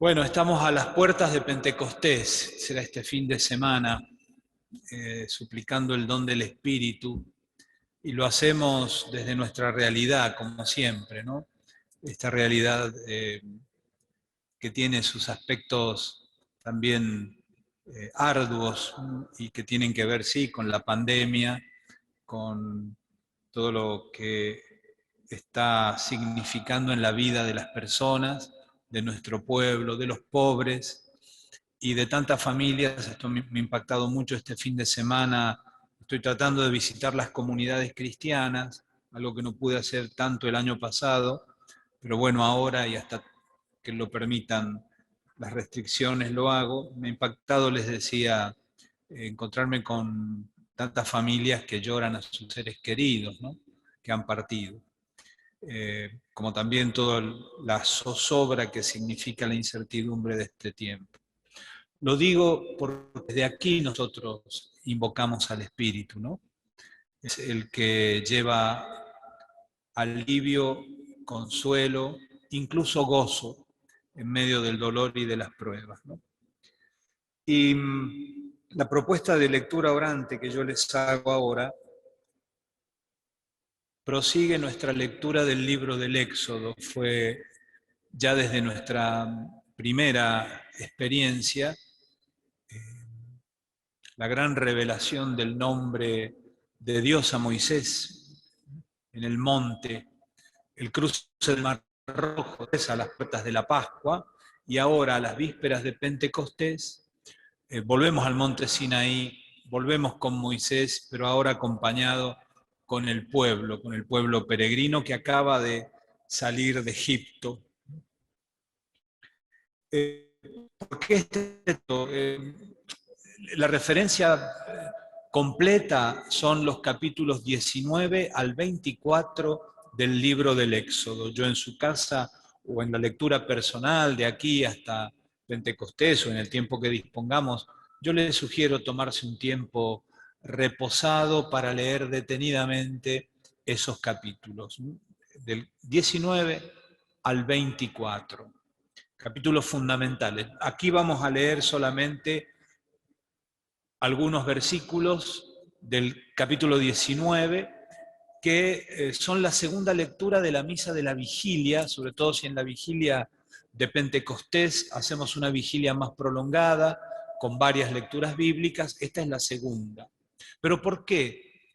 Bueno, estamos a las puertas de Pentecostés, será este fin de semana, suplicando el don del Espíritu, y lo hacemos desde nuestra realidad, como siempre, ¿no? Esta realidad que tiene sus aspectos también arduos, ¿no? Y que tienen que ver, sí, con la pandemia, con todo lo que está significando en la vida de las personas, de nuestro pueblo, de los pobres y de tantas familias. Esto me ha impactado mucho este fin de semana. Estoy tratando de visitar las comunidades cristianas, algo que no pude hacer tanto el año pasado, pero bueno, ahora y hasta que lo permitan las restricciones lo hago. Me ha impactado, les decía, encontrarme con tantas familias que lloran a sus seres queridos, ¿no?, que han partido. Como también toda la zozobra que significa la incertidumbre de este tiempo. Lo digo porque desde aquí nosotros invocamos al Espíritu, ¿no? Es el que lleva alivio, consuelo, incluso gozo en medio del dolor y de las pruebas, ¿no? Y la propuesta de lectura orante que yo les hago ahora prosigue nuestra lectura del libro del Éxodo. Fue ya desde nuestra primera experiencia la gran revelación del nombre de Dios a Moisés en el monte, el cruce del Mar Rojo, a las puertas de la Pascua, y ahora a las vísperas de Pentecostés, volvemos al monte Sinaí, volvemos con Moisés, pero ahora acompañado con el pueblo peregrino que acaba de salir de Egipto. ¿Por qué esto? La referencia completa son los capítulos 19 al 24 del libro del Éxodo. Yo en su casa o en la lectura personal de aquí hasta Pentecostés o en el tiempo que dispongamos, yo les sugiero tomarse un tiempo reposado para leer detenidamente esos capítulos, ¿no?, del 19 al 24. Capítulos fundamentales. Aquí vamos a leer solamente algunos versículos del capítulo 19, que son la segunda lectura de la misa de la vigilia, sobre todo si en la vigilia de Pentecostés hacemos una vigilia más prolongada, con varias lecturas bíblicas. Esta es la segunda. ¿Pero por qué?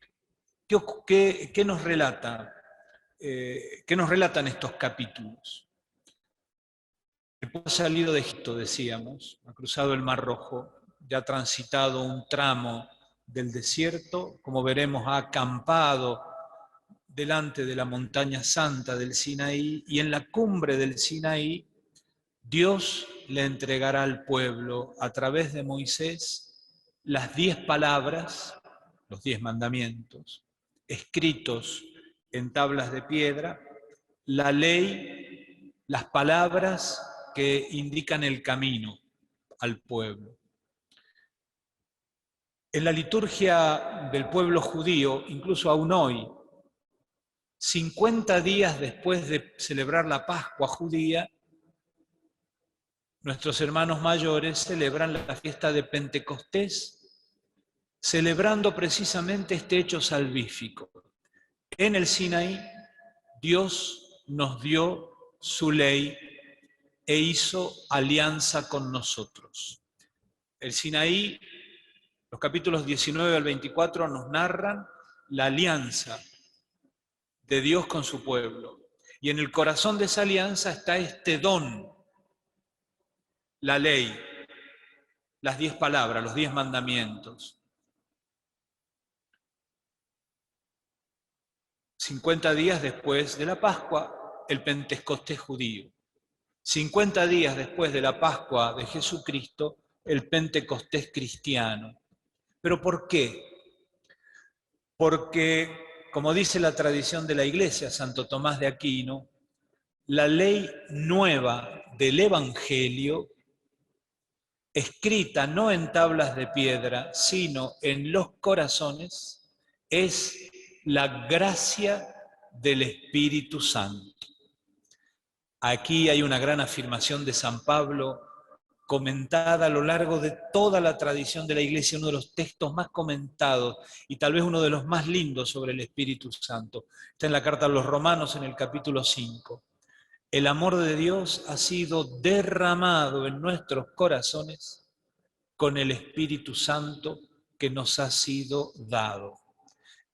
¿Qué nos relata? ¿Qué nos relatan estos capítulos? El pueblo ha salido de Egipto, decíamos, ha cruzado el Mar Rojo, ya ha transitado un tramo del desierto, como veremos, ha acampado delante de la montaña santa del Sinaí, y en la cumbre del Sinaí Dios le entregará al pueblo a través de Moisés las 10 palabras, los 10 mandamientos, escritos en tablas de piedra, la ley, las palabras que indican el camino al pueblo. En la liturgia del pueblo judío, incluso aún hoy, 50 días después de celebrar la Pascua judía, nuestros hermanos mayores celebran la fiesta de Pentecostés, celebrando precisamente este hecho salvífico. En el Sinaí, Dios nos dio su ley e hizo alianza con nosotros. El Sinaí, los capítulos 19 al 24 nos narran la alianza de Dios con su pueblo. Y en el corazón de esa alianza está este don, la ley, las 10 palabras, los 10 mandamientos. 50 días después de la Pascua, el Pentecostés judío. 50 días después de la Pascua de Jesucristo, el Pentecostés cristiano. ¿Pero por qué? Porque, como dice la tradición de la Iglesia, Santo Tomás de Aquino, la ley nueva del Evangelio, escrita no en tablas de piedra, sino en los corazones, es la gracia del Espíritu Santo. Aquí hay una gran afirmación de San Pablo, comentada a lo largo de toda la tradición de la Iglesia, uno de los textos más comentados y tal vez uno de los más lindos sobre el Espíritu Santo. Está en la carta a los Romanos en el capítulo 5. El amor de Dios ha sido derramado en nuestros corazones con el Espíritu Santo que nos ha sido dado.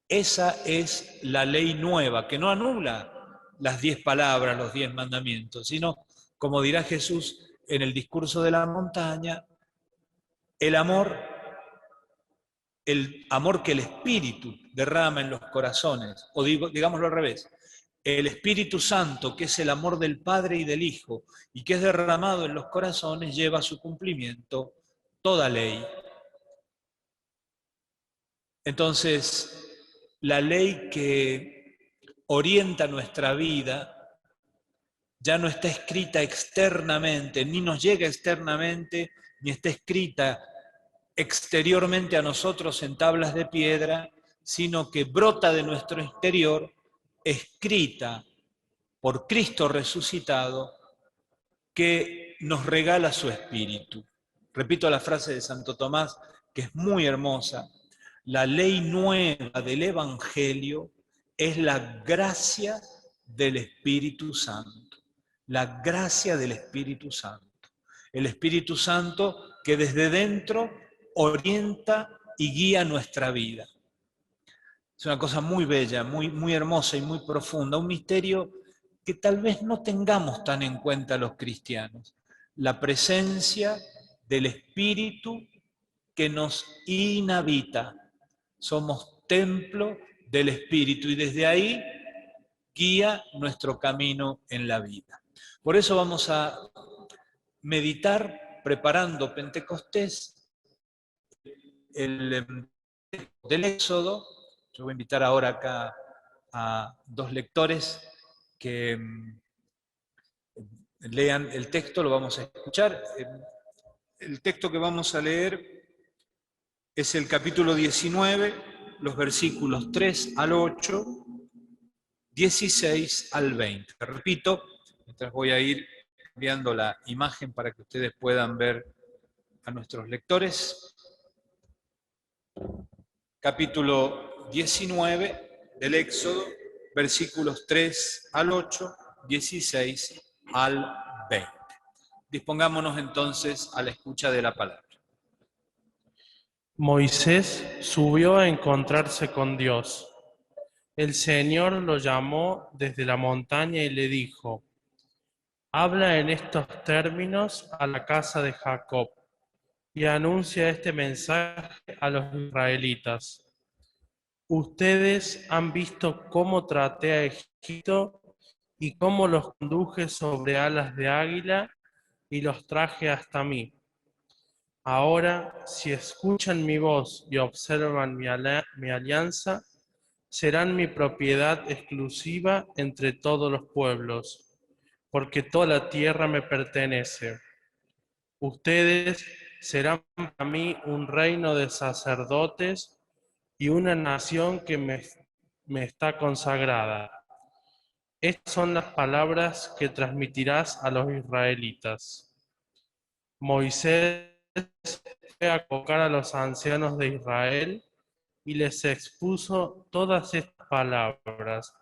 Esa es la ley nueva, que no anula las 10 palabras, los 10 mandamientos, sino, como dirá Jesús en el discurso de la montaña, el amor que el Espíritu derrama en los corazones, o digámoslo al revés, el Espíritu Santo, que es el amor del Padre y del Hijo, y que es derramado en los corazones, lleva a su cumplimiento toda ley. Entonces, la ley que orienta nuestra vida ya no está escrita externamente, ni nos llega externamente, ni está escrita exteriormente a nosotros en tablas de piedra, sino que brota de nuestro interior, escrita por Cristo resucitado, que nos regala su Espíritu. Repito la frase de Santo Tomás, que es muy hermosa. La ley nueva del Evangelio es la gracia del Espíritu Santo. La gracia del Espíritu Santo. El Espíritu Santo que desde dentro orienta y guía nuestra vida. Es una cosa muy bella, muy hermosa y muy profunda, un misterio que tal vez no tengamos tan en cuenta los cristianos. La presencia del Espíritu que nos inhabita. Somos templo del Espíritu y desde ahí guía nuestro camino en la vida. Por eso vamos a meditar preparando Pentecostés, del Éxodo. Yo voy a invitar ahora acá a dos lectores que lean el texto, lo vamos a escuchar. El texto que vamos a leer es el capítulo 19, los versículos 3 al 8, 16 al 20. Repito, mientras voy a ir cambiando la imagen para que ustedes puedan ver a nuestros lectores. Capítulo 19 del Éxodo, versículos 3 al 8, 16 al 20. Dispongámonos entonces a la escucha de la palabra. Moisés subió a encontrarse con Dios. El Señor lo llamó desde la montaña y le dijo: habla en estos términos a la casa de Jacob y anuncia este mensaje a los israelitas. Ustedes han visto cómo traté a Egipto y cómo los conduje sobre alas de águila y los traje hasta mí. Ahora, si escuchan mi voz y observan mi alianza, serán mi propiedad exclusiva entre todos los pueblos, porque toda la tierra me pertenece. Ustedes serán para mí un reino de sacerdotes y una nación que me está consagrada. Estas son las palabras que transmitirás a los israelitas. Moisés fue a convocar a los ancianos de Israel y les expuso todas estas palabras,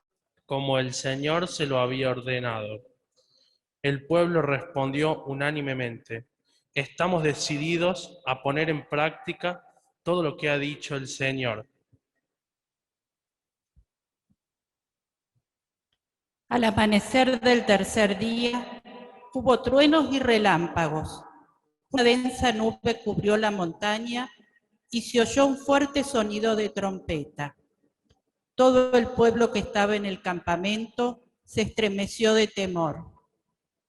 como el Señor se lo había ordenado. El pueblo respondió unánimemente: estamos decididos a poner en práctica todo lo que ha dicho el Señor. Al amanecer del tercer día, hubo truenos y relámpagos. Una densa nube cubrió la montaña y se oyó un fuerte sonido de trompeta. Todo el pueblo que estaba en el campamento se estremeció de temor.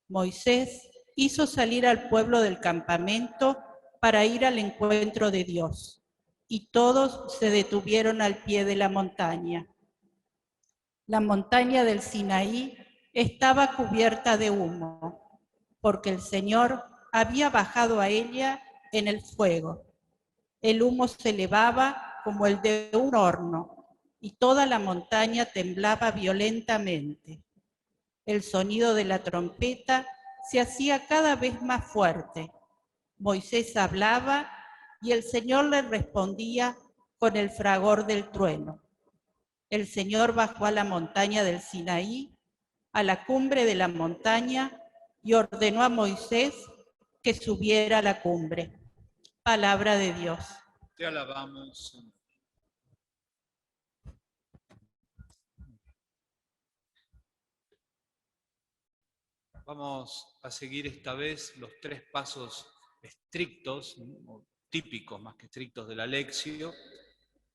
Moisés hizo salir al pueblo del campamento para ir al encuentro de Dios, y todos se detuvieron al pie de la montaña. La montaña del Sinaí estaba cubierta de humo, porque el Señor había bajado a ella en el fuego. El humo se elevaba como el de un horno, y toda la montaña temblaba violentamente. El sonido de la trompeta se hacía cada vez más fuerte. Moisés hablaba y el Señor le respondía con el fragor del trueno. El Señor bajó a la montaña del Sinaí, a la cumbre de la montaña, y ordenó a Moisés que subiera a la cumbre. Palabra de Dios. Te alabamos, Señor. Vamos a seguir esta vez los 3 pasos estrictos, o típicos más que estrictos de la Lectio.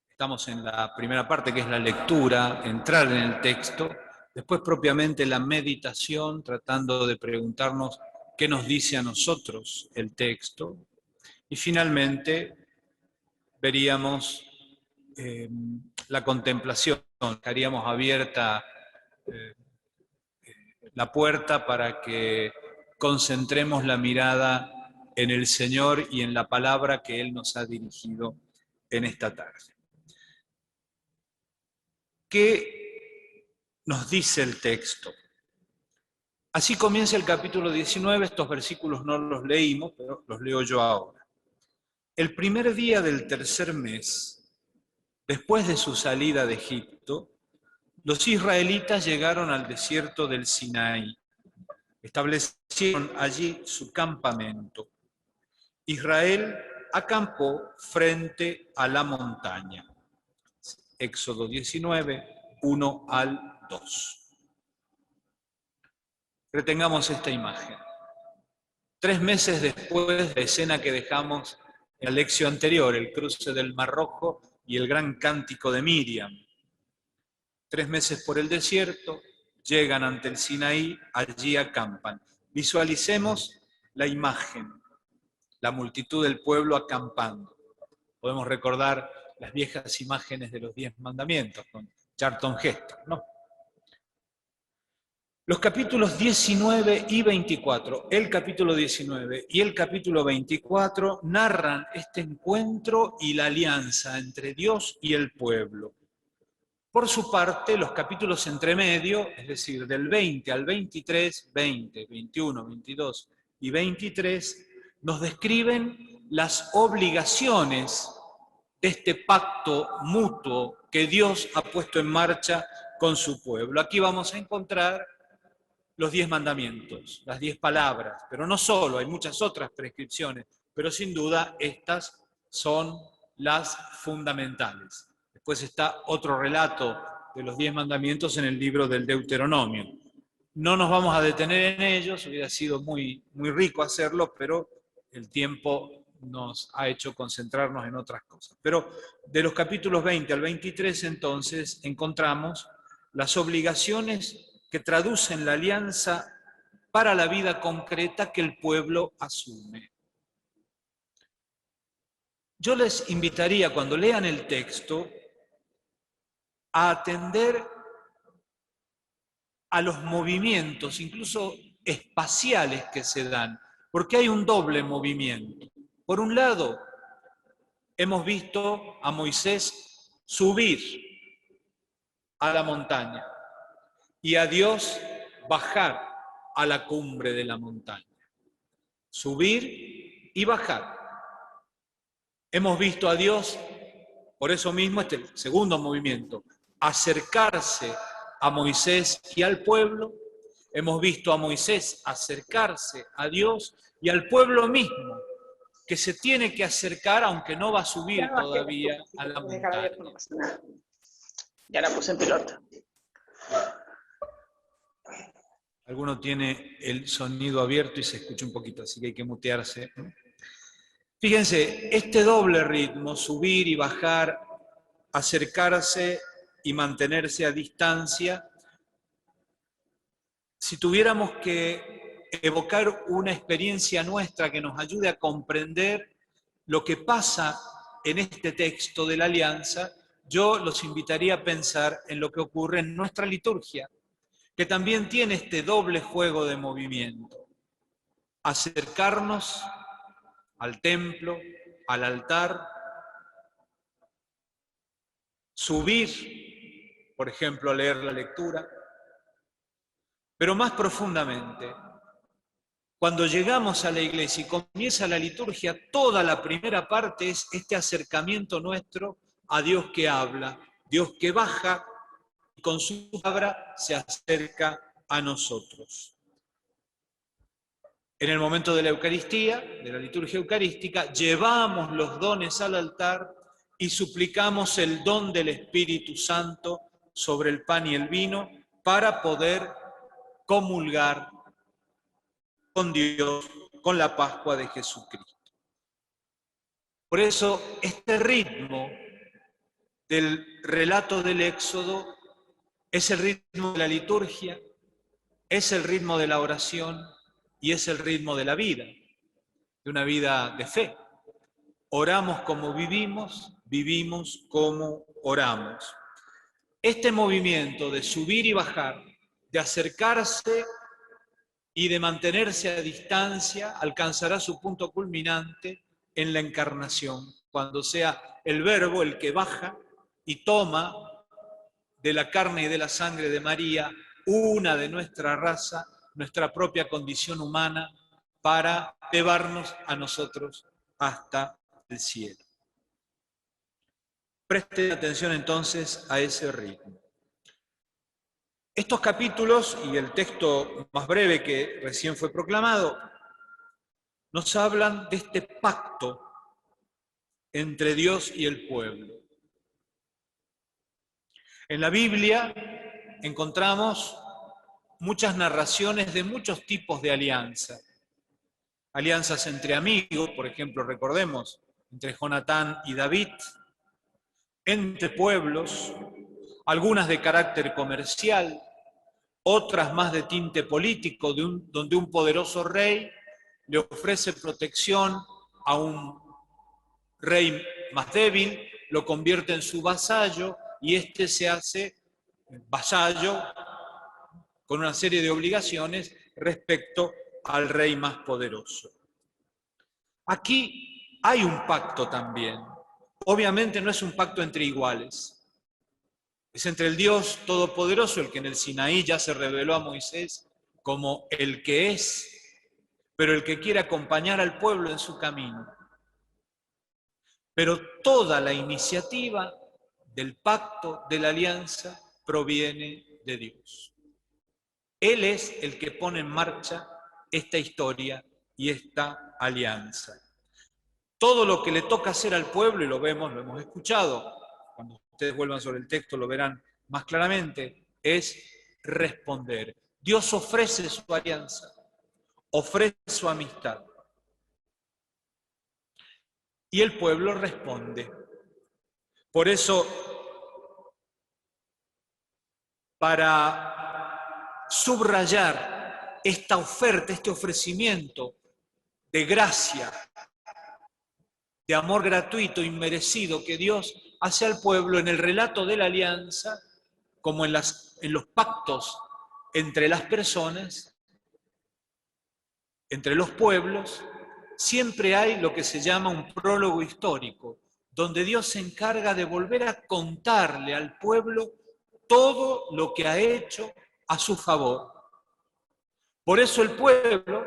Estamos en la primera parte, que es la lectura, entrar en el texto, después propiamente la meditación, tratando de preguntarnos qué nos dice a nosotros el texto, y finalmente veríamos la contemplación, dejaríamos abierta la puerta para que concentremos la mirada en el Señor y en la palabra que Él nos ha dirigido en esta tarde. ¿Qué nos dice el texto? Así comienza el capítulo 19, estos versículos no los leímos, pero los leo yo ahora. El primer día del tercer mes, después de su salida de Egipto, los israelitas llegaron al desierto del Sinaí. Establecieron allí su campamento. Israel acampó frente a la montaña. Éxodo 19, 1 al 2. Retengamos esta imagen. 3 meses después de la escena que dejamos en la lección anterior, el cruce del Mar Rojo y el gran cántico de Miriam. 3 meses por el desierto, llegan ante el Sinaí, allí acampan. Visualicemos la imagen, la multitud del pueblo acampando. Podemos recordar las viejas imágenes de los 10 mandamientos con Charlton Heston, ¿no? Los capítulos 19 y 24, el capítulo 19 y el capítulo 24 narran este encuentro y la alianza entre Dios y el pueblo. Por su parte, los capítulos entre medio, es decir, del 20 al 23, 20, 21, 22 y 23, nos describen las obligaciones de este pacto mutuo que Dios ha puesto en marcha con su pueblo. Aquí vamos a encontrar los 10 mandamientos, las 10 palabras, pero no solo, hay muchas otras prescripciones, pero sin duda estas son las fundamentales. Después está otro relato de los 10 mandamientos en el libro del Deuteronomio. No nos vamos a detener en ellos, hubiera sido muy rico hacerlo, pero el tiempo nos ha hecho concentrarnos en otras cosas. Pero de los capítulos 20 al 23 entonces encontramos las obligaciones que traducen la alianza para la vida concreta que el pueblo asume. Yo les invitaría, cuando lean el texto, a atender a los movimientos, incluso espaciales, que se dan, porque hay un doble movimiento. Por un lado, hemos visto a Moisés subir a la montaña y a Dios bajar a la cumbre de la montaña. Subir y bajar. Hemos visto a Dios, por eso mismo este segundo movimiento, acercarse a Moisés y al pueblo. Hemos visto a Moisés acercarse a Dios y al pueblo mismo, que se tiene que acercar, aunque no va a subir todavía a la montaña. Ya la puse en piloto. Alguno tiene el sonido abierto y se escucha un poquito, así que hay que mutearse. Fíjense, este doble ritmo, subir y bajar, acercarse y mantenerse a distancia, si tuviéramos que evocar una experiencia nuestra que nos ayude a comprender lo que pasa en este texto de la alianza, yo los invitaría a pensar en lo que ocurre en nuestra liturgia, que también tiene este doble juego de movimiento. Acercarnos al templo, al altar, subir, por ejemplo, a leer la lectura, Pero más profundamente, cuando llegamos a la iglesia y comienza la liturgia, toda la primera parte es este acercamiento nuestro a Dios que habla, Dios que baja y con su palabra se acerca a nosotros. En el momento de la Eucaristía, de la liturgia eucarística, llevamos los dones al altar y suplicamos el don del Espíritu Santo sobre el pan y el vino para poder comulgar con Dios, con la Pascua de Jesucristo. Por eso, este ritmo del relato del Éxodo es el ritmo de la liturgia, es el ritmo de la oración y es el ritmo de la vida, de una vida de fe. Oramos como vivimos, vivimos como oramos. Este movimiento de subir y bajar, de acercarse y de mantenerse a distancia, alcanzará su punto culminante en la encarnación, cuando sea el Verbo el que baja y toma de la carne y de la sangre de María una de nuestra raza, nuestra propia condición humana, para llevarnos a nosotros hasta el cielo. Presten atención entonces a ese ritmo. Estos capítulos y el texto más breve que recién fue proclamado nos hablan de este pacto entre Dios y el pueblo. En la Biblia encontramos muchas narraciones de muchos tipos de alianza. Alianzas entre amigos, por ejemplo, recordemos, entre Jonatán y David, entre pueblos, algunas de carácter comercial, otras más de tinte político, donde un poderoso rey le ofrece protección a un rey más débil, lo convierte en su vasallo y éste se hace vasallo con una serie de obligaciones respecto al rey más poderoso. Aquí hay un pacto también. Obviamente no es un pacto entre iguales. Es entre el Dios Todopoderoso, el que en el Sinaí ya se reveló a Moisés como el que es, pero el que quiere acompañar al pueblo en su camino. Pero toda la iniciativa del pacto, de la alianza, proviene de Dios. Él es el que pone en marcha esta historia y esta alianza. Todo lo que le toca hacer al pueblo, y lo vemos, lo hemos escuchado, cuando ustedes vuelvan sobre el texto lo verán más claramente, es responder. Dios ofrece su alianza, ofrece su amistad. Y el pueblo responde. Por eso, para subrayar esta oferta, este ofrecimiento de gracia, de amor gratuito, inmerecido que Dios hace al pueblo en el relato de la alianza, como en los pactos entre las personas, entre los pueblos, siempre hay lo que se llama un prólogo histórico, donde Dios se encarga de volver a contarle al pueblo todo lo que ha hecho a su favor. Por eso el pueblo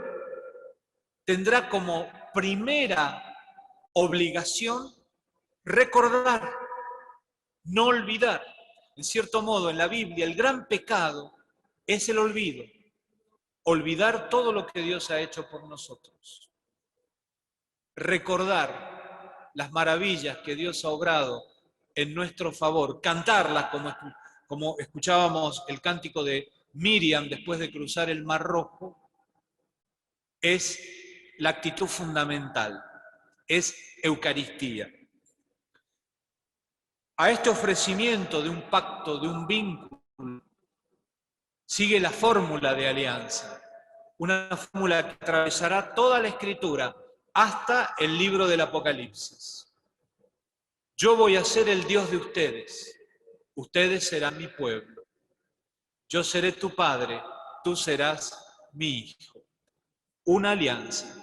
tendrá como primera obligación recordar, no olvidar. En cierto modo, en la Biblia, el gran pecado es el olvido. Olvidar todo lo que Dios ha hecho por nosotros. Recordar las maravillas que Dios ha obrado en nuestro favor. Cantarlas como escuchábamos el cántico de Miriam después de cruzar el Mar Rojo. Es la actitud fundamental. Es Eucaristía. A este ofrecimiento de un pacto, de un vínculo, sigue la fórmula de alianza, una fórmula que atravesará toda la Escritura hasta el libro del Apocalipsis. Yo voy a ser el Dios de ustedes, ustedes serán mi pueblo. Yo seré tu padre, tú serás mi hijo. Una alianza.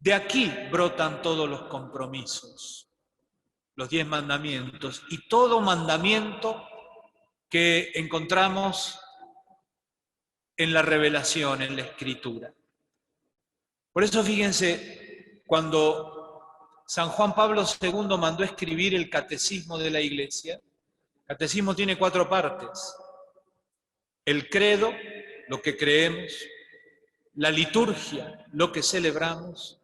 De aquí brotan todos los compromisos, los 10 mandamientos y todo mandamiento que encontramos en la revelación, en la Escritura. Por eso fíjense, cuando San Juan Pablo II mandó escribir el Catecismo de la Iglesia, el Catecismo tiene 4 partes: el credo, lo que creemos; la liturgia, lo que celebramos;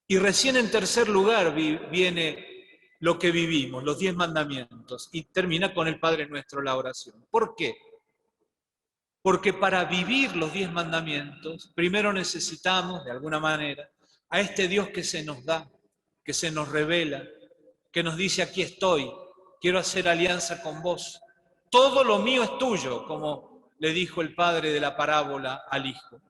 y recién en tercer lugar viene lo que vivimos, los 10 mandamientos, y termina con el Padre Nuestro, la oración. ¿Por qué? Porque para vivir los 10 mandamientos, primero necesitamos, de alguna manera, a este Dios que se nos da, que se nos revela, que nos dice: aquí estoy, quiero hacer alianza con vos. Todo lo mío es tuyo, como le dijo el padre de la parábola al hijo.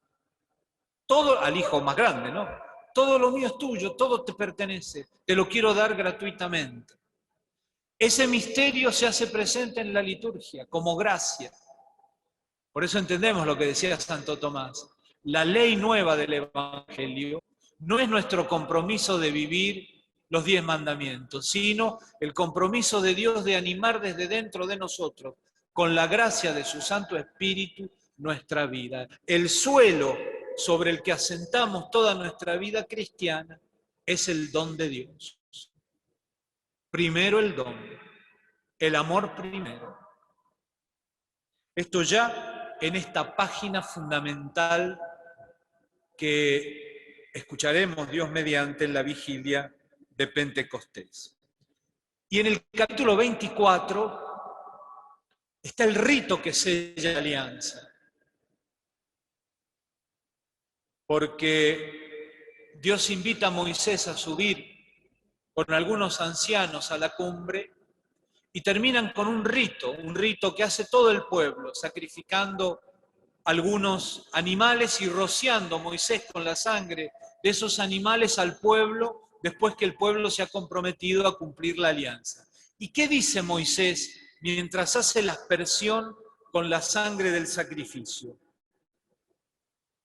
Todo, al hijo más grande, ¿no? Todo lo mío es tuyo, todo te pertenece, te lo quiero dar gratuitamente. Ese misterio se hace presente en la liturgia como gracia. Por eso entendemos lo que decía Santo Tomás. La ley nueva del Evangelio no es nuestro compromiso de vivir los 10 mandamientos, sino el compromiso de Dios de animar desde dentro de nosotros, con la gracia de su Santo Espíritu, nuestra vida. El suelo sobre el que asentamos toda nuestra vida cristiana es el don de Dios. Primero el don, el amor primero. Esto ya en esta página fundamental que escucharemos, Dios mediante, en la vigilia de Pentecostés. Y en el capítulo 24 está el rito que sella la alianza. Porque Dios invita a Moisés a subir con algunos ancianos a la cumbre y terminan con un rito que hace todo el pueblo, sacrificando algunos animales y rociando Moisés con la sangre de esos animales al pueblo, después que el pueblo se ha comprometido a cumplir la alianza. ¿Y qué dice Moisés mientras hace la aspersión con la sangre del sacrificio?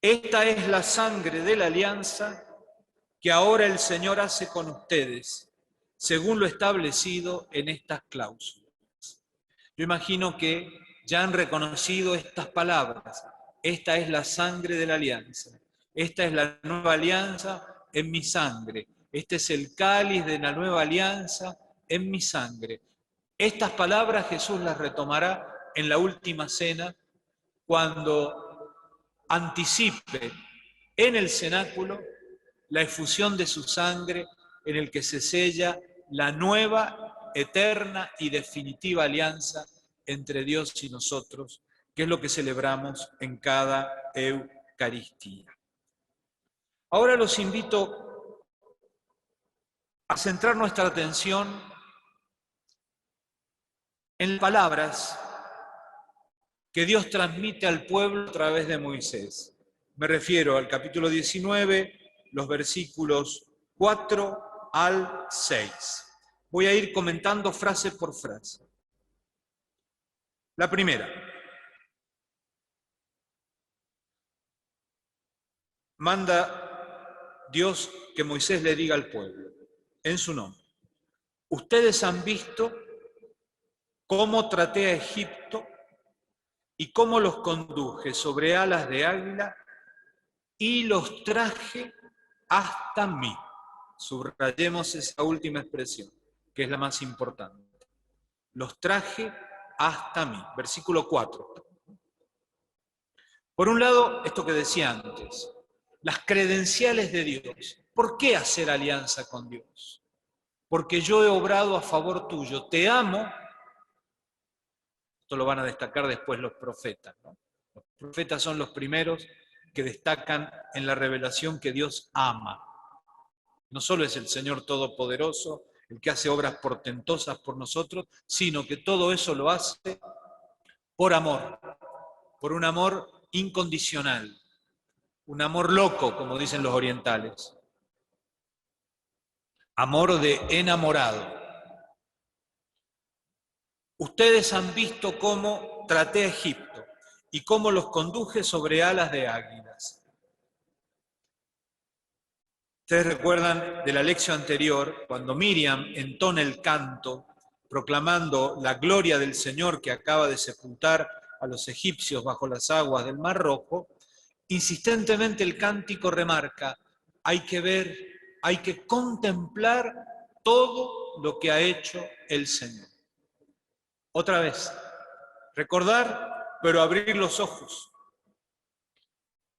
Esta es la sangre de la alianza que ahora el Señor hace con ustedes, según lo establecido en estas cláusulas. Yo imagino que ya han reconocido estas palabras. Esta es la sangre de la alianza. Esta es la nueva alianza en mi sangre. Este es el cáliz de la nueva alianza en mi sangre. Estas palabras Jesús las retomará en la última cena, cuando anticipe en el cenáculo la efusión de su sangre, en el que se sella la nueva, eterna y definitiva alianza entre Dios y nosotros, que es lo que celebramos en cada Eucaristía. Ahora los invito a centrar nuestra atención en palabras que Dios transmite al pueblo a través de Moisés. Me refiero al capítulo 19, los versículos 4 al 6. Voy a ir comentando frase por frase. La primera. Manda Dios que Moisés le diga al pueblo, en su nombre: ustedes han visto cómo traté a Egipto y cómo los conduje sobre alas de águila y los traje hasta mí. Subrayemos esa última expresión, que es la más importante. Los traje hasta mí. Versículo 4. Por un lado, esto que decía antes, las credenciales de Dios. ¿Por qué hacer alianza con Dios? Porque yo he obrado a favor tuyo, te amo. Esto lo van a destacar después los profetas, ¿no? Los profetas son los primeros que destacan en la revelación que Dios ama. No solo es el Señor Todopoderoso, el que hace obras portentosas por nosotros, sino que todo eso lo hace por amor, por un amor incondicional, un amor loco, como dicen los orientales. Amor de enamorado. Ustedes han visto cómo traté a Egipto y cómo los conduje sobre alas de águilas. Ustedes recuerdan de la lección anterior, cuando Miriam entona el canto, proclamando la gloria del Señor que acaba de sepultar a los egipcios bajo las aguas del Mar Rojo, insistentemente el cántico remarca, hay que ver, hay que contemplar todo lo que ha hecho el Señor. Otra vez, recordar, pero abrir los ojos.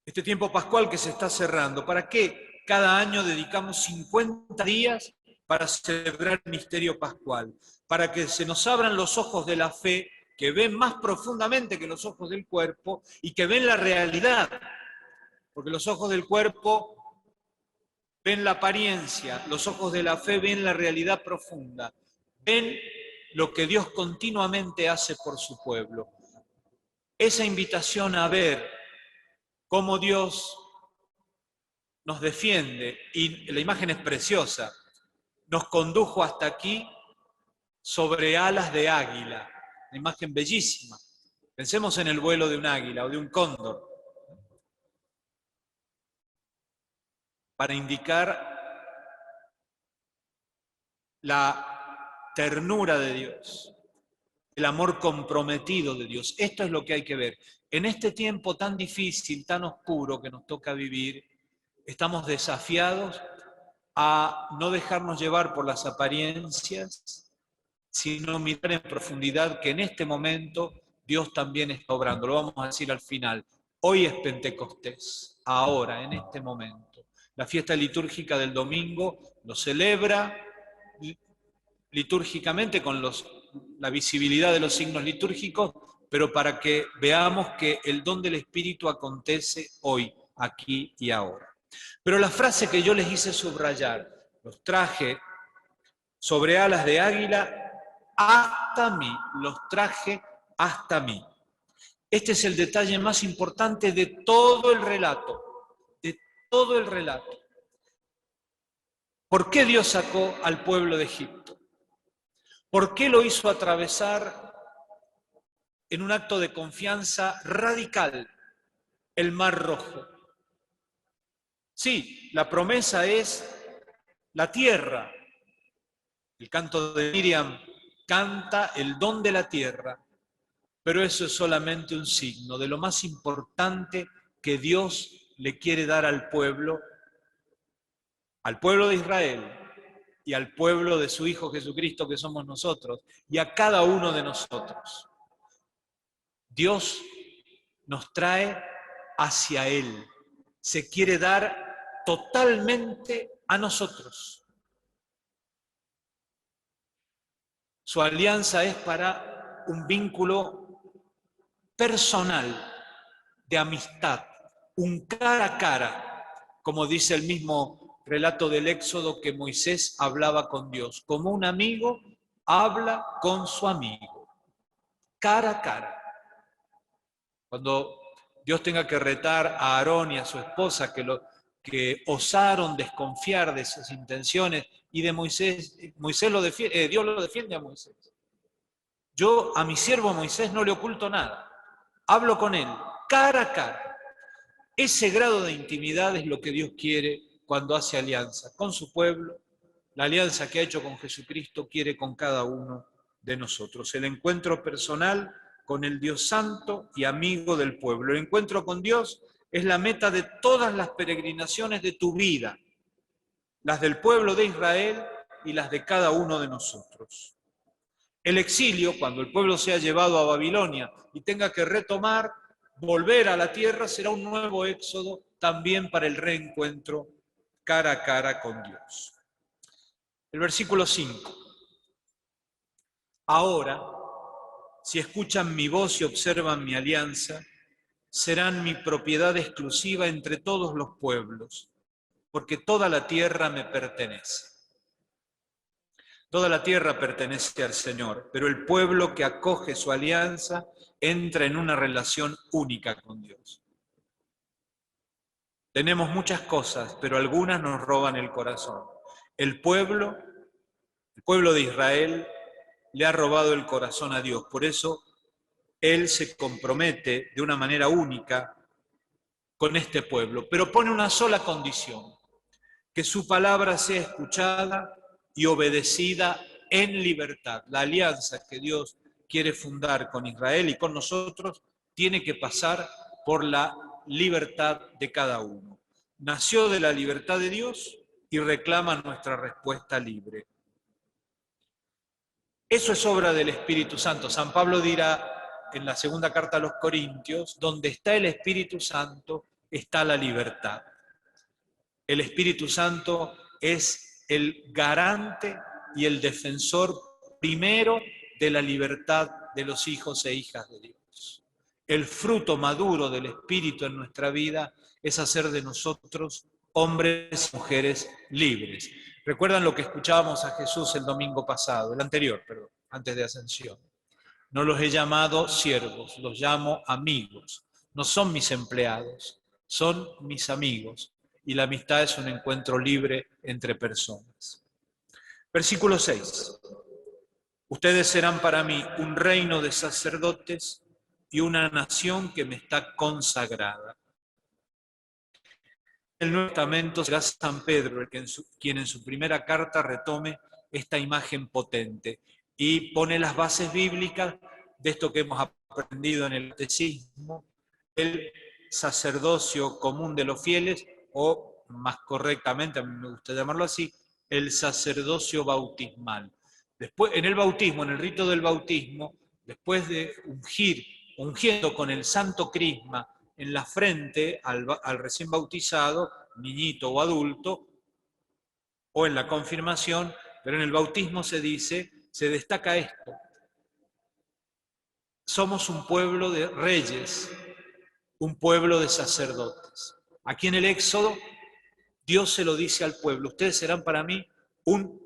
Este tiempo pascual que se está cerrando, ¿para qué cada año dedicamos 50 días para celebrar el misterio pascual? Para que se nos abran los ojos de la fe, que ven más profundamente que los ojos del cuerpo y que ven la realidad. Porque los ojos del cuerpo ven la apariencia, los ojos de la fe ven la realidad profunda, ven lo que Dios continuamente hace por su pueblo. Esa invitación a ver cómo Dios nos defiende, y la imagen es preciosa, nos condujo hasta aquí sobre alas de águila, una imagen bellísima. Pensemos en el vuelo de un águila o de un cóndor, para indicar la ternura de Dios, el amor comprometido de Dios. Esto es lo que hay que ver. En este tiempo tan difícil, tan oscuro que nos toca vivir, estamos desafiados a no dejarnos llevar por las apariencias, sino mirar en profundidad que en este momento Dios también está obrando. Lo vamos a decir al final. Hoy es Pentecostés, ahora, en este momento. La fiesta litúrgica del domingo lo celebra litúrgicamente con la visibilidad de los signos litúrgicos, pero para que veamos que el don del Espíritu acontece hoy, aquí y ahora. Pero la frase que yo les hice subrayar, los traje sobre alas de águila hasta mí, los traje hasta mí. Este es el detalle más importante de todo el relato, todo el relato. ¿Por qué Dios sacó al pueblo de Egipto? ¿Por qué lo hizo atravesar en un acto de confianza radical el Mar Rojo? Sí, la promesa es la tierra. El canto de Miriam canta el don de la tierra, pero eso es solamente un signo de lo más importante que Dios le quiere dar al pueblo de Israel y al pueblo de su Hijo Jesucristo que somos nosotros, y a cada uno de nosotros. Dios nos trae hacia Él, se quiere dar totalmente a nosotros. Su alianza es para un vínculo personal, de amistad, un cara a cara, como dice el mismo relato del Éxodo, que Moisés hablaba con Dios, como un amigo habla con su amigo, cara a cara. Cuando Dios tenga que retar a Aarón y a su esposa que osaron desconfiar de sus intenciones, y de Moisés, Dios lo defiende a Moisés. Yo a mi siervo Moisés no le oculto nada, hablo con él, cara a cara. Ese grado de intimidad es lo que Dios quiere cuando hace alianza con su pueblo. La alianza que ha hecho con Jesucristo quiere con cada uno de nosotros. El encuentro personal con el Dios santo y amigo del pueblo. El encuentro con Dios es la meta de todas las peregrinaciones de tu vida, las del pueblo de Israel y las de cada uno de nosotros. El exilio, cuando el pueblo sea llevado a Babilonia y tenga que retomar, volver a la tierra, será un nuevo éxodo también para el reencuentro cara a cara con Dios. El versículo 5. Ahora, si escuchan mi voz y observan mi alianza, serán mi propiedad exclusiva entre todos los pueblos, porque toda la tierra me pertenece. Toda la tierra pertenece al Señor, pero el pueblo que acoge su alianza entra en una relación única con Dios. Tenemos muchas cosas, pero algunas nos roban el corazón. El pueblo de Israel le ha robado el corazón a Dios. Por eso Él se compromete de una manera única con este pueblo, pero pone una sola condición: que su palabra sea escuchada y obedecida en libertad. La alianza que Dios quiere fundar con Israel y con nosotros tiene que pasar por la libertad de cada uno. Nació de la libertad de Dios y reclama nuestra respuesta libre. Eso es obra del Espíritu Santo. San Pablo dirá en la segunda carta a los Corintios, donde está el Espíritu Santo, está la libertad. El Espíritu Santo es el garante y el defensor primero de la libertad de los hijos e hijas de Dios. El fruto maduro del Espíritu en nuestra vida es hacer de nosotros hombres y mujeres libres. ¿Recuerdan lo que escuchábamos a Jesús el domingo pasado, el anterior, perdón, antes de Ascensión? No los he llamado siervos, los llamo amigos. No son mis empleados, son mis amigos. Y la amistad es un encuentro libre entre personas. Versículo 6. Ustedes serán para mí un reino de sacerdotes y una nación que me está consagrada. En el Nuevo Testamento será San Pedro quien en su primera carta retome esta imagen potente y pone las bases bíblicas de esto que hemos aprendido en el catecismo, el sacerdocio común de los fieles, o más correctamente, a mí me gusta llamarlo así, el sacerdocio bautismal. Después, en el bautismo, en el rito del bautismo, después de ungiendo con el santo crisma en la frente al recién bautizado, niñito o adulto, o en la confirmación, pero en el bautismo se destaca esto. Somos un pueblo de reyes, un pueblo de sacerdotes. Aquí en el Éxodo, Dios se lo dice al pueblo: ustedes serán para mí un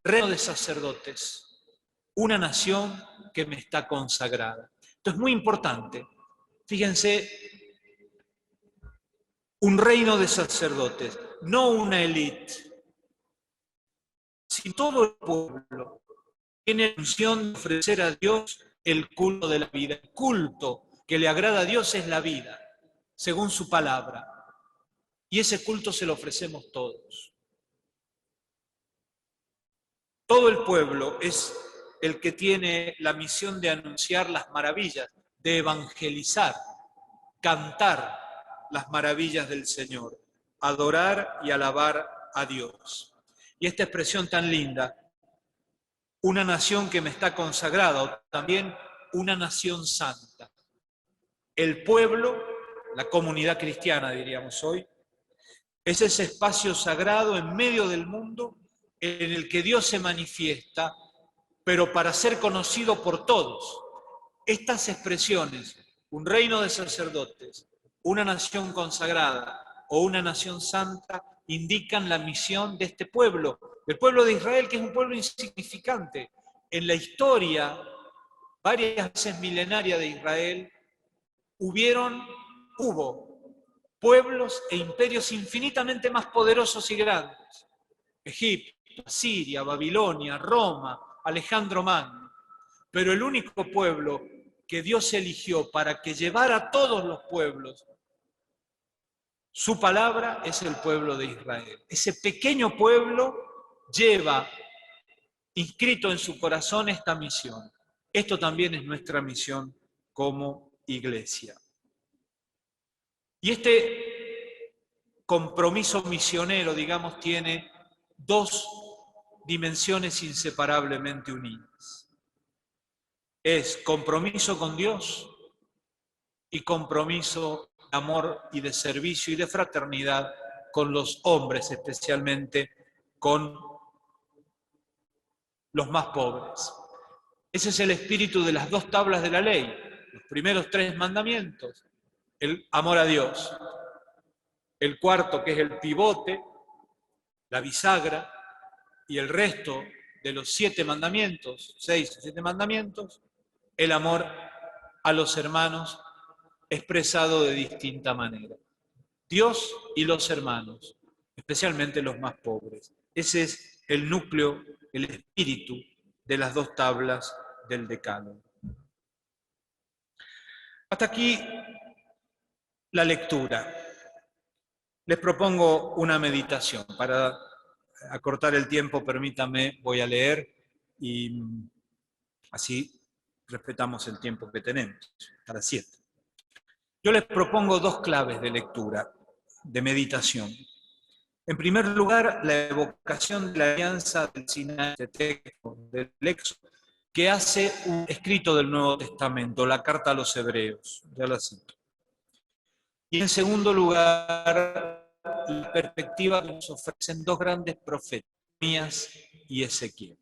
reino de sacerdotes, una nación que me está consagrada. Esto es muy importante. Fíjense, un reino de sacerdotes, no una élite. Si todo el pueblo tiene la función de ofrecer a Dios el culto de la vida, el culto que le agrada a Dios es la vida, según su palabra. Y ese culto se lo ofrecemos todos. Todo el pueblo es el que tiene la misión de anunciar las maravillas, de evangelizar, cantar las maravillas del Señor, adorar y alabar a Dios. Y esta expresión tan linda, una nación que me está consagrada, o también una nación santa. El pueblo, la comunidad cristiana diríamos hoy, es ese espacio sagrado en medio del mundo en el que Dios se manifiesta, pero para ser conocido por todos. Estas expresiones, un reino de sacerdotes, una nación consagrada o una nación santa, indican la misión de este pueblo, del pueblo de Israel, que es un pueblo insignificante. En la historia, varias veces milenaria de Israel, hubo pueblos e imperios infinitamente más poderosos y grandes. Egipto, Siria, Babilonia, Roma, Alejandro Magno. Pero el único pueblo que Dios eligió para que llevara a todos los pueblos su palabra es el pueblo de Israel. Ese pequeño pueblo lleva inscrito en su corazón esta misión. Esto también es nuestra misión como iglesia. Y este compromiso misionero, digamos, tiene dos dimensiones inseparablemente unidas. Es compromiso con Dios y compromiso de amor y de servicio y de fraternidad con los hombres, especialmente con los más pobres. Ese es el espíritu de las dos tablas de la ley, los primeros 3 mandamientos, el amor a Dios, el cuarto, que es el pivote, la bisagra, y el resto de los 7 mandamientos, 6 o 7 mandamientos, el amor a los hermanos expresado de distinta manera. Dios y los hermanos, especialmente los más pobres. Ese es el núcleo, el espíritu de las dos tablas del Decálogo. Hasta aquí la lectura. Les propongo una meditación. Para acortar el tiempo, permítanme, voy a leer y así respetamos el tiempo que tenemos, hasta las 7. Yo les propongo dos claves de lectura, de meditación. En primer lugar, la evocación de la alianza del Sinaí, del Éxodo, que hace un escrito del Nuevo Testamento, la carta a los Hebreos. Ya la cito. Y en segundo lugar, la perspectiva que nos ofrecen dos grandes profetas, Jeremías y Ezequiel.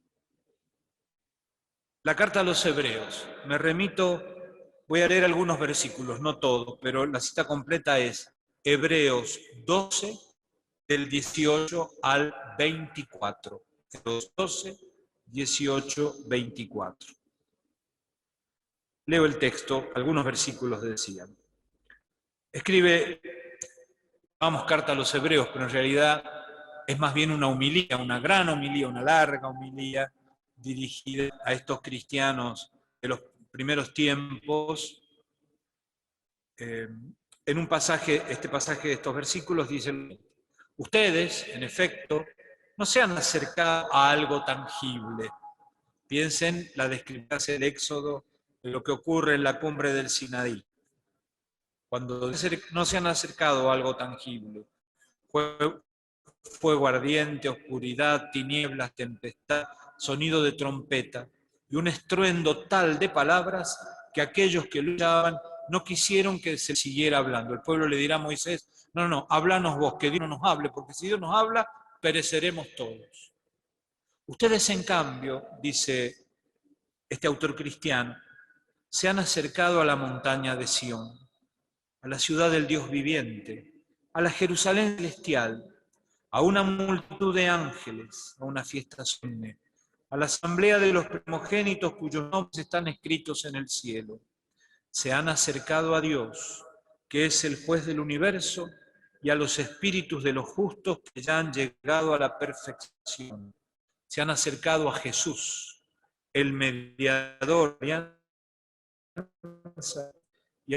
La carta a los Hebreos. Me remito, voy a leer algunos versículos, no todos, pero la cita completa es Hebreos 12, del 18 al 24. Hebreos 12, 18, 24. Leo el texto, algunos versículos decían. Escribe, vamos, carta a los Hebreos, pero en realidad es más bien una homilía, una gran homilía, una larga homilía dirigida a estos cristianos de los primeros tiempos. En un pasaje, este pasaje de estos versículos dice: ustedes, en efecto, no se han acercado a algo tangible. Piensen la descripción del Éxodo, de lo que ocurre en la cumbre del Sinaí. Cuando no se han acercado a algo tangible, fuego ardiente, oscuridad, tinieblas, tempestad, sonido de trompeta y un estruendo tal de palabras que aquellos que lo escuchaban no quisieron que se siguiera hablando. El pueblo le dirá a Moisés: no, háblanos vos, que Dios no nos hable, porque si Dios nos habla, pereceremos todos. Ustedes, en cambio, dice este autor cristiano, se han acercado a la montaña de Sión, a la ciudad del Dios viviente, a la Jerusalén celestial, a una multitud de ángeles, a una fiesta solemne, a la asamblea de los primogénitos cuyos nombres están escritos en el cielo. Se han acercado a Dios, que es el juez del universo, y a los espíritus de los justos que ya han llegado a la perfección. Se han acercado a Jesús, el mediador y la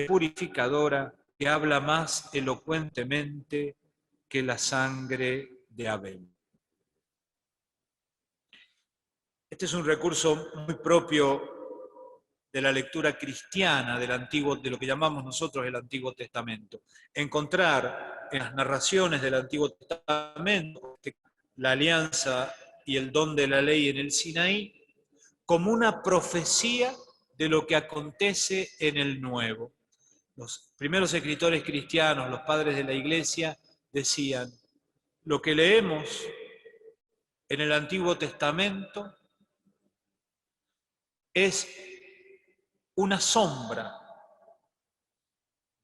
purificadora, que habla más elocuentemente que la sangre de Abel. Este es un recurso muy propio de la lectura cristiana del Antiguo, de lo que llamamos nosotros el Antiguo Testamento. Encontrar en las narraciones del Antiguo Testamento la alianza y el don de la ley en el Sinaí como una profecía de lo que acontece en el Nuevo. Los primeros escritores cristianos, los padres de la Iglesia, decían: lo que leemos en el Antiguo Testamento es una sombra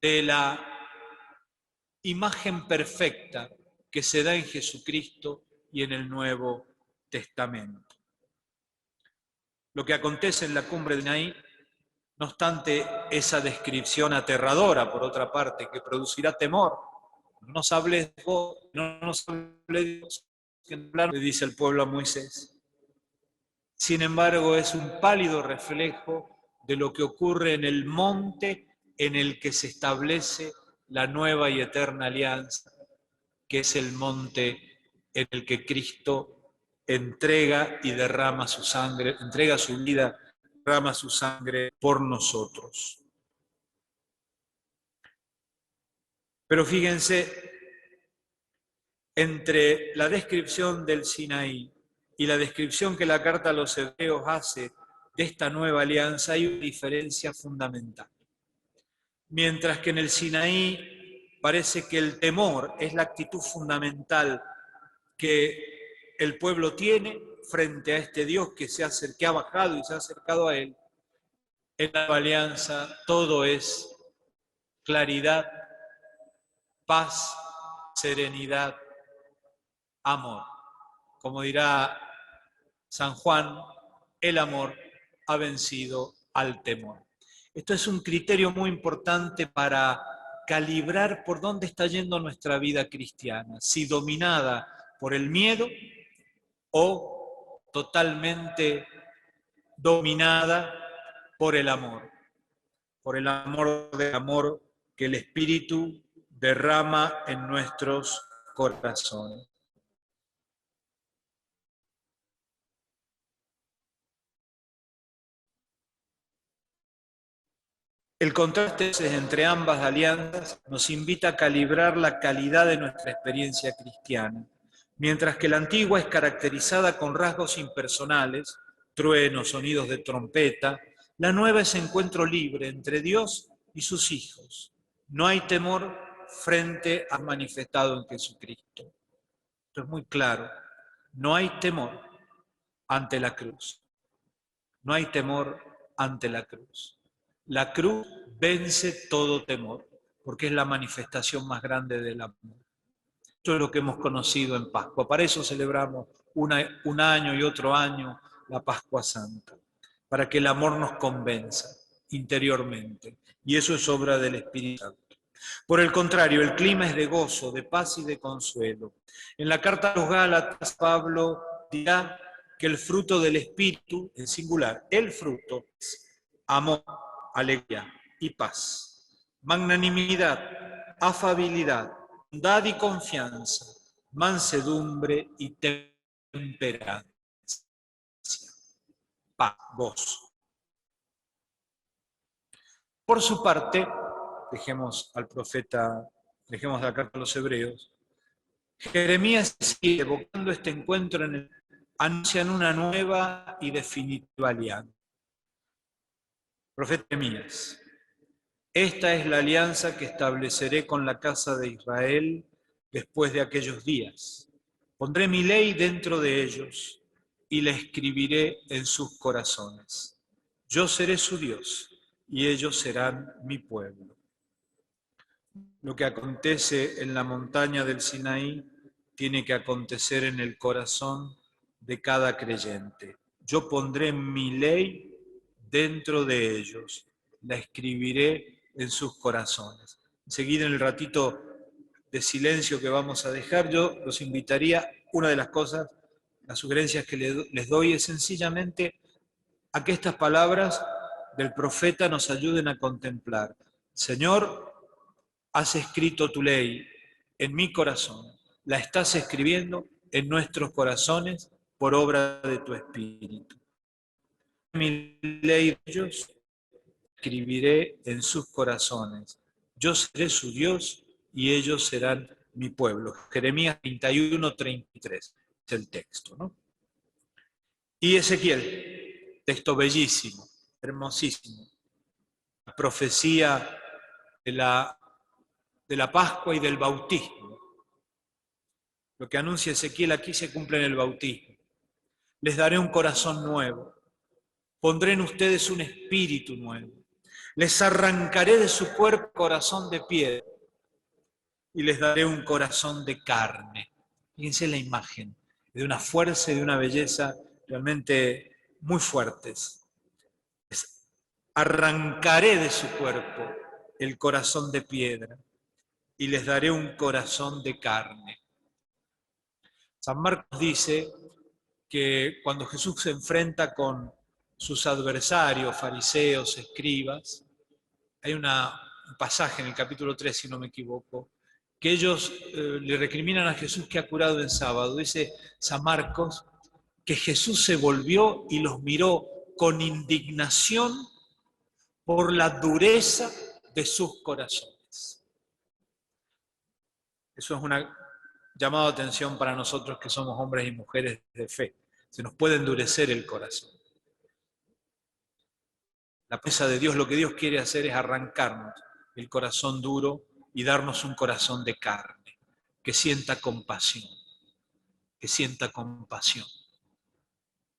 de la imagen perfecta que se da en Jesucristo y en el Nuevo Testamento. Lo que acontece en la cumbre de Sinaí, no obstante esa descripción aterradora, por otra parte, que producirá temor, no nos hables vos, no nos hables Dios, que le dice el pueblo a Moisés. Sin embargo, es un pálido reflejo de lo que ocurre en el monte en el que se establece la nueva y eterna alianza, que es el monte en el que Cristo entrega y derrama su sangre, entrega su vida, derrama su sangre por nosotros. Pero fíjense, entre la descripción del Sinaí y la descripción que la carta a los Hebreos hace de esta nueva alianza hay una diferencia fundamental. Mientras que en el Sinaí parece que el temor es la actitud fundamental que el pueblo tiene frente a este Dios que ha bajado y se ha acercado a él, en la alianza todo es claridad, paz, serenidad, amor. Como dirá San Juan, el amor ha vencido al temor. Esto es un criterio muy importante para calibrar por dónde está yendo nuestra vida cristiana, si dominada por el miedo o totalmente dominada por el amor que el Espíritu derrama en nuestros corazones. El contraste entre ambas alianzas nos invita a calibrar la calidad de nuestra experiencia cristiana. Mientras que la antigua es caracterizada con rasgos impersonales, truenos, sonidos de trompeta, la nueva es encuentro libre entre Dios y sus hijos. No hay temor frente al manifestado en Jesucristo. Esto es muy claro. No hay temor ante la cruz. No hay temor ante la cruz. La cruz vence todo temor, porque es la manifestación más grande del amor. Esto es lo que hemos conocido en Pascua. Para eso celebramos un año y otro año la Pascua Santa, para que el amor nos convenza interiormente. Y eso es obra del Espíritu Santo. Por el contrario, el clima es de gozo, de paz y de consuelo. En la carta a los Gálatas, Pablo dirá que el fruto del Espíritu, en singular, el fruto es amor, alegría y paz, magnanimidad, afabilidad, bondad y confianza, mansedumbre y temperancia. Paz, gozo. Por su parte, dejemos al profeta, dejemos la carta a los hebreos, Jeremías sigue evocando este encuentro en el anuncian una nueva y definitiva alianza. Profeta Jeremías, esta es la alianza que estableceré con la casa de Israel después de aquellos días. Pondré mi ley dentro de ellos y la escribiré en sus corazones. Yo seré su Dios y ellos serán mi pueblo. Lo que acontece en la montaña del Sinaí tiene que acontecer en el corazón de cada creyente. Yo pondré mi ley dentro de ellos, la escribiré en sus corazones. Enseguida, en el ratito de silencio que vamos a dejar, yo los invitaría, una de las cosas, las sugerencias que les doy es sencillamente a que estas palabras del profeta nos ayuden a contemplar. Señor, has escrito tu ley en mi corazón, la estás escribiendo en nuestros corazones por obra de tu Espíritu. Mi ley de ellos escribiré en sus corazones. Yo seré su Dios y ellos serán mi pueblo. Jeremías 31:33 es el texto, ¿no? Y Ezequiel, texto bellísimo, hermosísimo. La profecía de la Pascua y del bautismo. Lo que anuncia Ezequiel aquí se cumple en el bautismo. Les daré un corazón nuevo. Pondré en ustedes un espíritu nuevo. Les arrancaré de su cuerpo corazón de piedra y les daré un corazón de carne. Fíjense la imagen de una fuerza y de una belleza realmente muy fuertes. Les arrancaré de su cuerpo el corazón de piedra y les daré un corazón de carne. San Marcos dice que cuando Jesús se enfrenta con sus adversarios, fariseos, escribas, hay un pasaje en el capítulo 3, si no me equivoco, que ellos le recriminan a Jesús que ha curado en sábado. Dice San Marcos que Jesús se volvió y los miró con indignación por la dureza de sus corazones. Eso es una llamada de atención para nosotros que somos hombres y mujeres de fe. Se nos puede endurecer el corazón. La promesa de Dios, lo que Dios quiere hacer es arrancarnos el corazón duro y darnos un corazón de carne, que sienta compasión, que sienta compasión.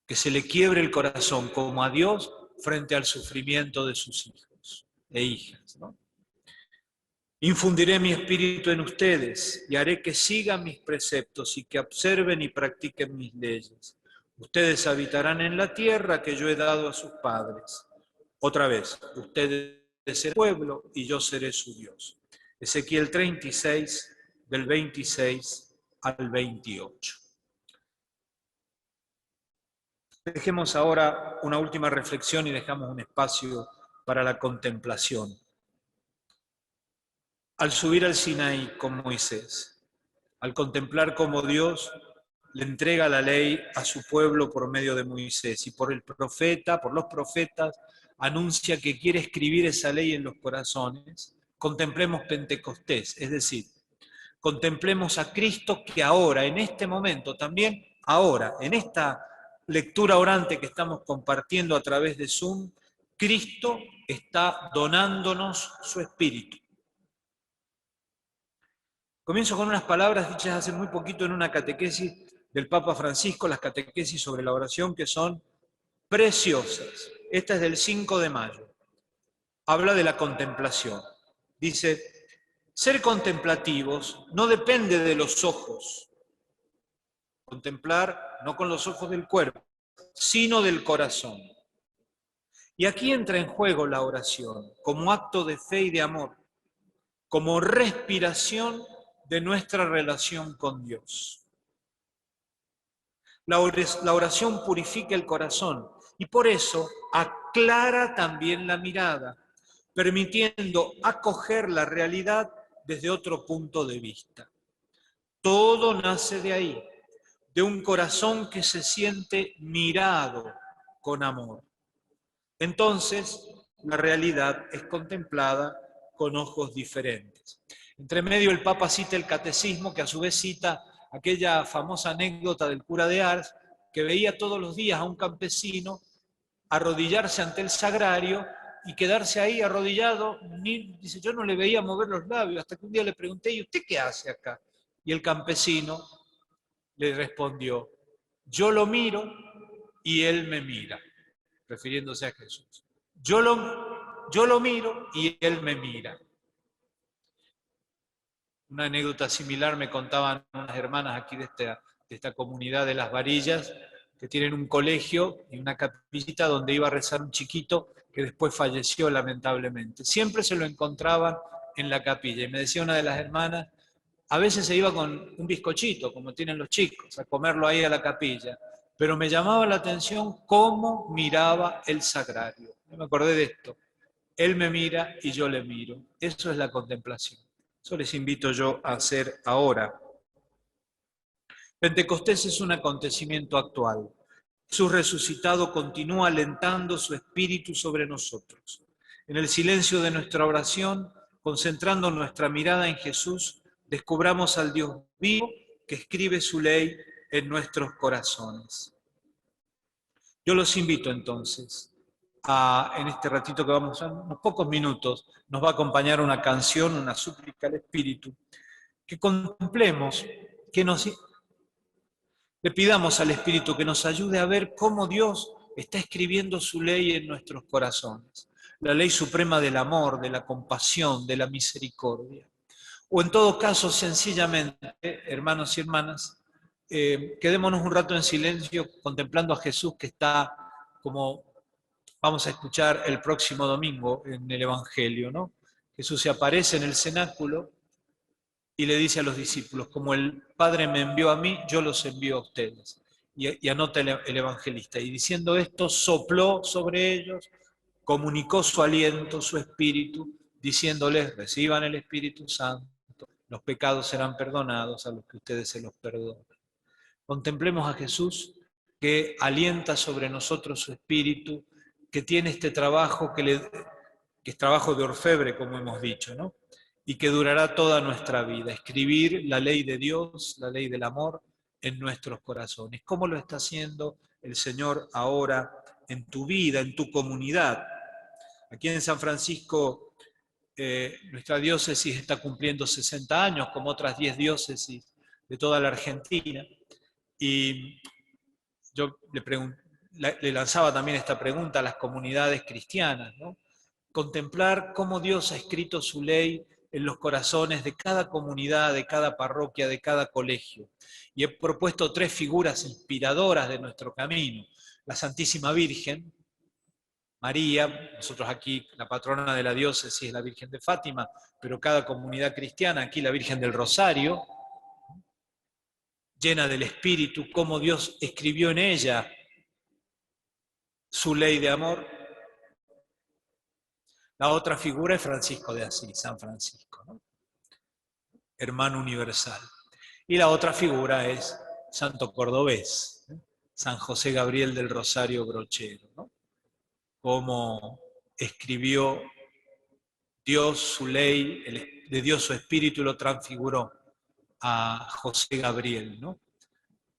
Que se le quiebre el corazón como a Dios frente al sufrimiento de sus hijos e hijas, ¿no? Infundiré mi espíritu en ustedes y haré que sigan mis preceptos y que observen y practiquen mis leyes. Ustedes habitarán en la tierra que yo he dado a sus padres. Otra vez, ustedes serán pueblo y yo seré su Dios. Ezequiel 36, del 26 al 28. Dejemos ahora una última reflexión y dejamos un espacio para la contemplación. Al subir al Sinaí con Moisés, al contemplar cómo Dios le entrega la ley a su pueblo por medio de Moisés, y por los profetas, anuncia que quiere escribir esa ley en los corazones. Contemplemos Pentecostés, es decir, contemplemos a Cristo que ahora, en este momento, también ahora, en esta lectura orante que estamos compartiendo a través de Zoom, Cristo está donándonos su Espíritu. Comienzo con unas palabras dichas hace muy poquito en una catequesis del Papa Francisco, las catequesis sobre la oración, que son preciosas. Esta es del 5 de mayo. Habla de la contemplación. Dice, ser contemplativos no depende de los ojos. Contemplar no con los ojos del cuerpo, sino del corazón. Y aquí entra en juego la oración, como acto de fe y de amor, como respiración de nuestra relación con Dios. La oración purifica el corazón y por eso aclara también la mirada, permitiendo acoger la realidad desde otro punto de vista. Todo nace de ahí, de un corazón que se siente mirado con amor. Entonces, la realidad es contemplada con ojos diferentes. Entre medio el Papa cita el catecismo, que a su vez cita aquella famosa anécdota del cura de Ars, que veía todos los días a un campesino arrodillarse ante el sagrario y quedarse ahí arrodillado. Dice, yo no le veía mover los labios, hasta que un día le pregunté, ¿y usted qué hace acá? Y el campesino le respondió, yo lo miro y él me mira, refiriéndose a Jesús. Yo lo miro y él me mira. Una anécdota similar me contaban unas hermanas aquí de esta comunidad de Las Varillas, que tienen un colegio y una capillita donde iba a rezar un chiquito que después falleció lamentablemente. Siempre se lo encontraban en la capilla. Y me decía una de las hermanas, a veces se iba con un bizcochito, como tienen los chicos, a comerlo ahí a la capilla. Pero me llamaba la atención cómo miraba el sagrario. Yo me acordé de esto. Él me mira y yo le miro. Eso es la contemplación. Eso les invito yo a hacer ahora. Pentecostés es un acontecimiento actual. Jesús resucitado continúa alentando su espíritu sobre nosotros. En el silencio de nuestra oración, concentrando nuestra mirada en Jesús, descubramos al Dios vivo que escribe su ley en nuestros corazones. Yo los invito entonces en este ratito que vamos a unos pocos minutos, nos va a acompañar una canción, una súplica al Espíritu, que contemplemos, le pidamos al Espíritu que nos ayude a ver cómo Dios está escribiendo su ley en nuestros corazones, la ley suprema del amor, de la compasión, de la misericordia. O en todo caso, sencillamente, hermanos y hermanas, quedémonos un rato en silencio contemplando a Jesús que está como vamos a escuchar el próximo domingo en el Evangelio, ¿no? Jesús se aparece en el cenáculo y le dice a los discípulos, como el Padre me envió a mí, yo los envío a ustedes. Y anota el evangelista. Y diciendo esto, sopló sobre ellos, comunicó su aliento, su espíritu, diciéndoles, reciban el Espíritu Santo, los pecados serán perdonados a los que ustedes se los perdonen. Contemplemos a Jesús que alienta sobre nosotros su espíritu, que tiene este trabajo que es trabajo de orfebre, como hemos dicho, ¿no? Y que durará toda nuestra vida, escribir la ley de Dios, la ley del amor, en nuestros corazones. ¿Cómo lo está haciendo el Señor ahora en tu vida, en tu comunidad? Aquí en San Francisco, nuestra diócesis está cumpliendo 60 años, como otras 10 diócesis de toda la Argentina, y yo le lanzaba también esta pregunta a las comunidades cristianas, ¿no? Contemplar cómo Dios ha escrito su ley en los corazones de cada comunidad, de cada parroquia, de cada colegio. Y he propuesto 3 figuras inspiradoras de nuestro camino. La Santísima Virgen, María, nosotros aquí la patrona de la diócesis es la Virgen de Fátima, pero cada comunidad cristiana, aquí la Virgen del Rosario, llena del Espíritu, cómo Dios escribió en ella su ley de amor. La otra figura es Francisco de Asís, San Francisco, ¿no? Hermano universal. Y la otra figura es santo cordobés, San José Gabriel del Rosario Brochero, ¿no? Cómo escribió Dios su ley, le dio su espíritu y lo transfiguró a José Gabriel, ¿no?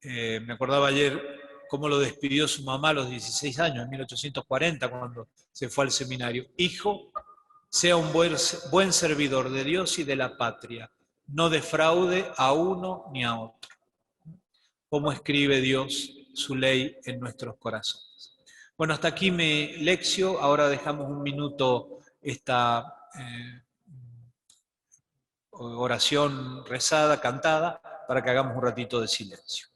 Me acordaba ayer cómo lo despidió su mamá a los 16 años, en 1840, cuando se fue al seminario. Hijo, sea un buen servidor de Dios y de la patria, no defraude a uno ni a otro. Cómo escribe Dios su ley en nuestros corazones. Bueno, hasta aquí mi lección. Ahora dejamos un minuto esta oración rezada, cantada, para que hagamos un ratito de silencio.